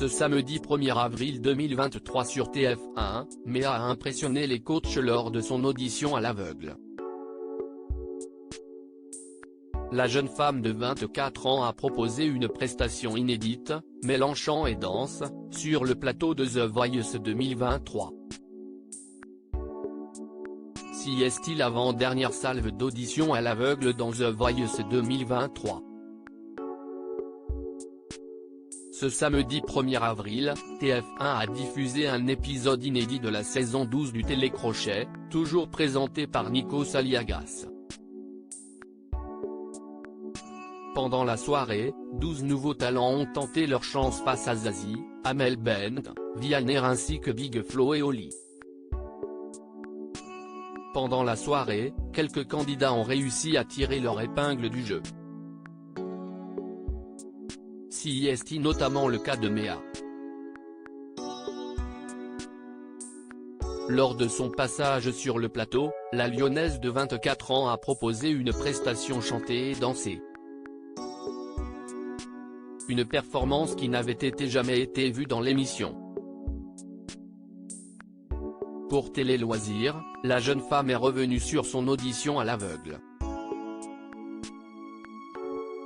Ce samedi 1er avril 2023 sur TF1, Méa a impressionné les coachs lors de son audition à l'aveugle. La jeune femme de 24 ans a proposé une prestation inédite, mêlant chant et danse, sur le plateau de The Voice 2023. Si est-il l'avant-dernière salve d'audition à l'aveugle dans The Voice 2023. Ce samedi 1er avril, TF1 a diffusé un épisode inédit de la saison 12 du télécrochet, toujours présenté par Nikos Aliagas. Pendant la soirée, 12 nouveaux talents ont tenté leur chance face à Zazie, Amel Bent, Vianney ainsi que Big Flo et Oli. Pendant la soirée, quelques candidats ont réussi à tirer leur épingle du jeu. Si est notamment le cas de Méa. Lors de son passage sur le plateau, la Lyonnaise de 24 ans a proposé une prestation chantée et dansée. Une performance qui n'avait jamais été vue dans l'émission. Pour Télé Loisirs, la jeune femme est revenue sur son audition à l'aveugle.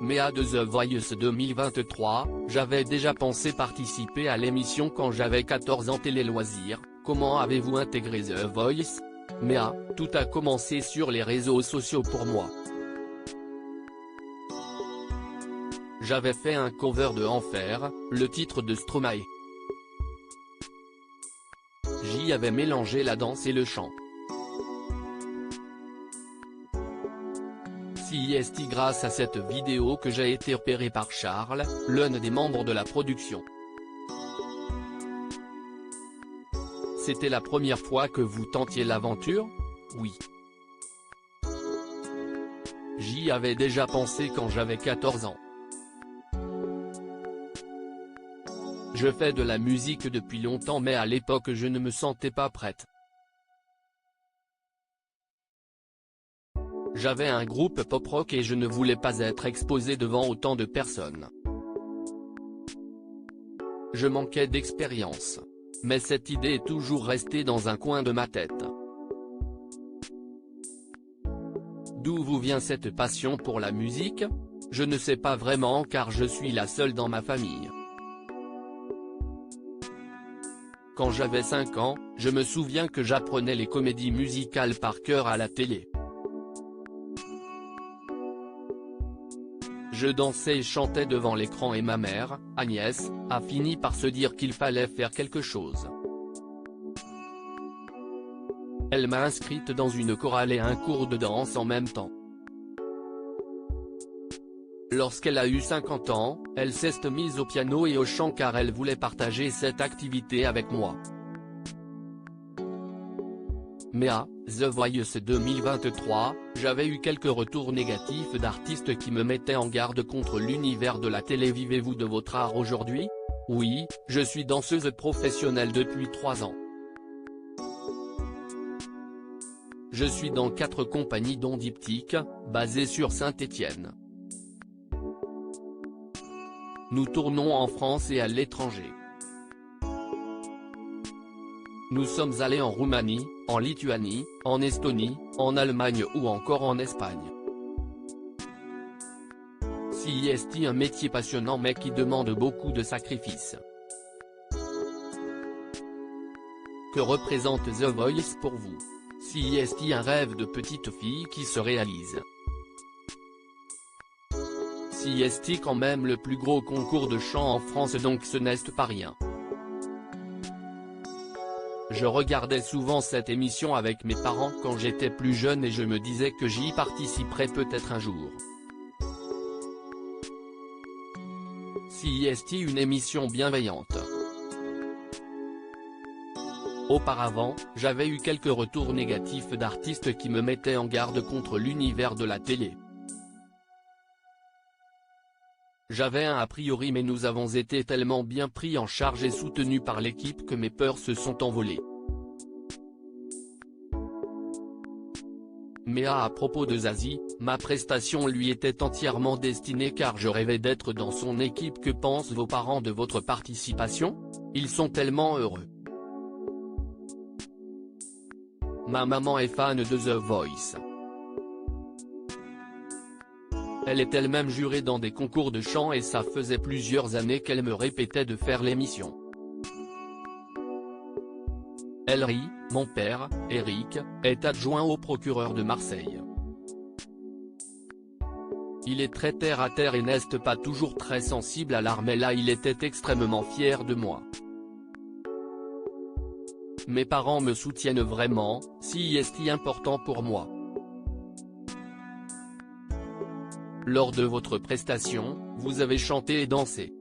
Méa de The Voice 2023, j'avais déjà pensé participer à l'émission quand j'avais 14 ans. Télé Loisirs, comment avez-vous intégré The Voice? Méa, tout a commencé sur les réseaux sociaux pour moi. J'avais fait un cover de Enfer, le titre de Stromae. J'y avais mélangé la danse et le chant. Si est grâce à cette vidéo que j'ai été repéré par Charles, l'un des membres de la production. C'était la première fois que vous tentiez l'aventure? Oui. J'y avais déjà pensé quand j'avais 14 ans. Je fais de la musique depuis longtemps mais à l'époque je ne me sentais pas prête. J'avais un groupe pop-rock et je ne voulais pas être exposé devant autant de personnes. Je manquais d'expérience. Mais cette idée est toujours restée dans un coin de ma tête. D'où vous vient cette passion pour la musique? Je ne sais pas vraiment car je suis la seule dans ma famille. Quand j'avais 5 ans, je me souviens que j'apprenais les comédies musicales par cœur à la télé. Je dansais et chantais devant l'écran et ma mère, Agnès, a fini par se dire qu'il fallait faire quelque chose. Elle m'a inscrite dans une chorale et un cours de danse en même temps. Lorsqu'elle a eu 50 ans, elle s'est mise au piano et au chant car elle voulait partager cette activité avec moi. Méa, The Voice 2023, j'avais eu quelques retours négatifs d'artistes qui me mettaient en garde contre l'univers de la télé. Vivez-vous de votre art aujourd'hui? Oui, je suis danseuse professionnelle depuis 3 ans. Je suis dans 4 compagnies dont Diptyque, basée sur Saint-Étienne. Nous tournons en France et à l'étranger. Nous sommes allés en Roumanie, en Lituanie, en Estonie, en Allemagne ou encore en Espagne. Si est un métier passionnant mais qui demande beaucoup de sacrifices. Que représente The Voice pour vous? Si est un rêve de petite fille qui se réalise. Si est quand même le plus gros concours de chant en France donc ce n'est pas rien. Je regardais souvent cette émission avec mes parents quand j'étais plus jeune et je me disais que j'y participerais peut-être un jour. Si est une émission bienveillante. Auparavant, j'avais eu quelques retours négatifs d'artistes qui me mettaient en garde contre l'univers de la télé. J'avais un a priori mais nous avons été tellement bien pris en charge et soutenus par l'équipe que mes peurs se sont envolées. Mais à propos de Zazie, ma prestation lui était entièrement destinée car je rêvais d'être dans son équipe. Que pensent vos parents de votre participation? Ils sont tellement heureux. Ma maman est fan de The Voice. Elle est elle-même jurée dans des concours de chant et ça faisait plusieurs années qu'elle me répétait de faire l'émission. Elle rit. Mon père, Eric, est adjoint au procureur de Marseille. Il est très terre à terre et n'est pas toujours très sensible à l'art, mais là il était extrêmement fier de moi. Mes parents me soutiennent vraiment, c'est important pour moi. Lors de votre prestation, vous avez chanté et dansé.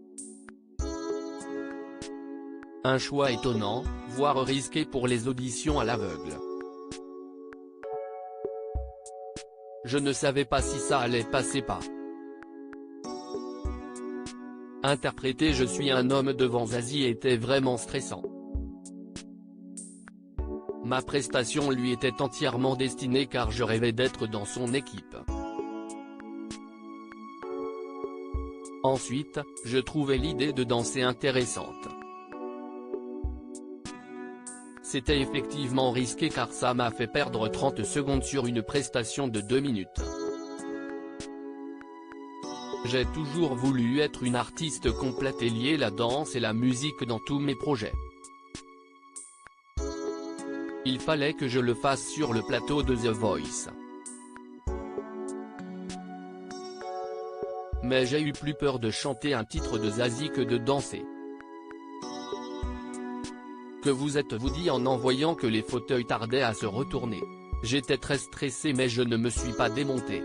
Un choix étonnant, voire risqué pour les auditions à l'aveugle. Je ne savais pas si ça allait passer pas. Interpréter Je suis un homme devant Zazie était vraiment stressant. Ma prestation lui était entièrement destinée car je rêvais d'être dans son équipe. Ensuite, je trouvais l'idée de danser intéressante. C'était effectivement risqué car ça m'a fait perdre 30 secondes sur une prestation de 2 minutes. J'ai toujours voulu être une artiste complète et lier la danse et la musique dans tous mes projets. Il fallait que je le fasse sur le plateau de The Voice. Mais j'ai eu plus peur de chanter un titre de Zazie que de danser. Que vous êtes-vous dit en voyant que les fauteuils tardaient à se retourner? J'étais très stressé mais je ne me suis pas démonté.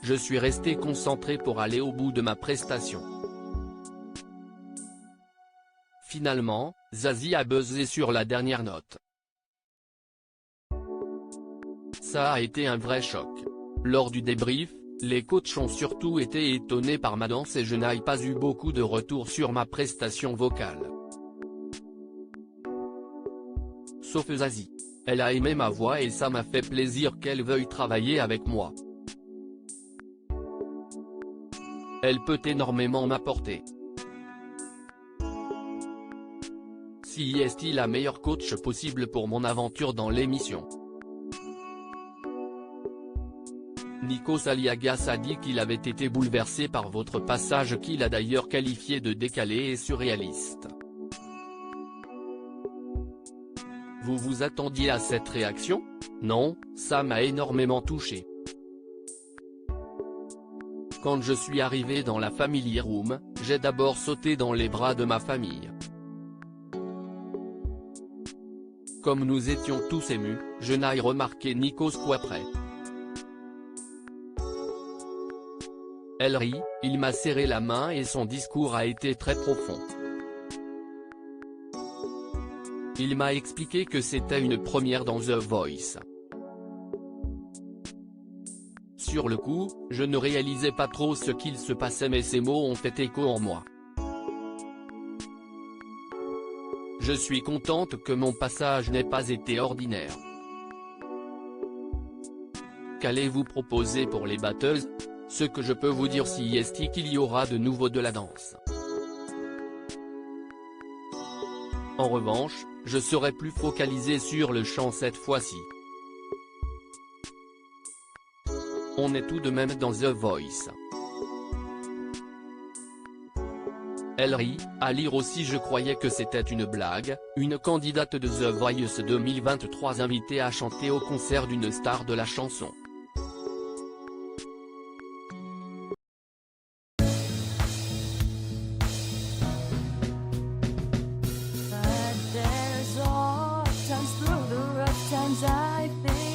Je suis resté concentré pour aller au bout de ma prestation. Finalement, Zazie a buzzé sur la dernière note. Ça a été un vrai choc. Lors du débrief, les coachs ont surtout été étonnés par ma danse et je n'ai pas eu beaucoup de retours sur ma prestation vocale. Sauf Zazie. Elle a aimé ma voix et ça m'a fait plaisir qu'elle veuille travailler avec moi. Elle peut énormément m'apporter. Si est la meilleure coach possible pour mon aventure dans l'émission. Nikos Aliagas a dit qu'il avait été bouleversé par votre passage qu'il a d'ailleurs qualifié de décalé et surréaliste. Vous vous attendiez à cette réaction? Non, ça m'a énormément touché. Quand je suis arrivé dans la Family Room, j'ai d'abord sauté dans les bras de ma famille. Comme nous étions tous émus, je n'ai remarqué Nikos qu'après. Elle rit, il m'a serré la main et son discours a été très profond. Il m'a expliqué que c'était une première dans The Voice. Sur le coup, je ne réalisais pas trop ce qu'il se passait mais ces mots ont fait écho en moi. Je suis contente que mon passage n'ait pas été ordinaire. Qu'allez-vous proposer pour les battles? Ce que je peux vous dire c'est qu'il y aura de nouveau de la danse. En revanche, je serai plus focalisé sur le chant cette fois-ci. On est tout de même dans The Voice. Elle rit, à lire aussi je croyais que c'était une blague, une candidate de The Voice 2023 invitée à chanter au concert d'une star de la chanson. But there's all times through the rough times I think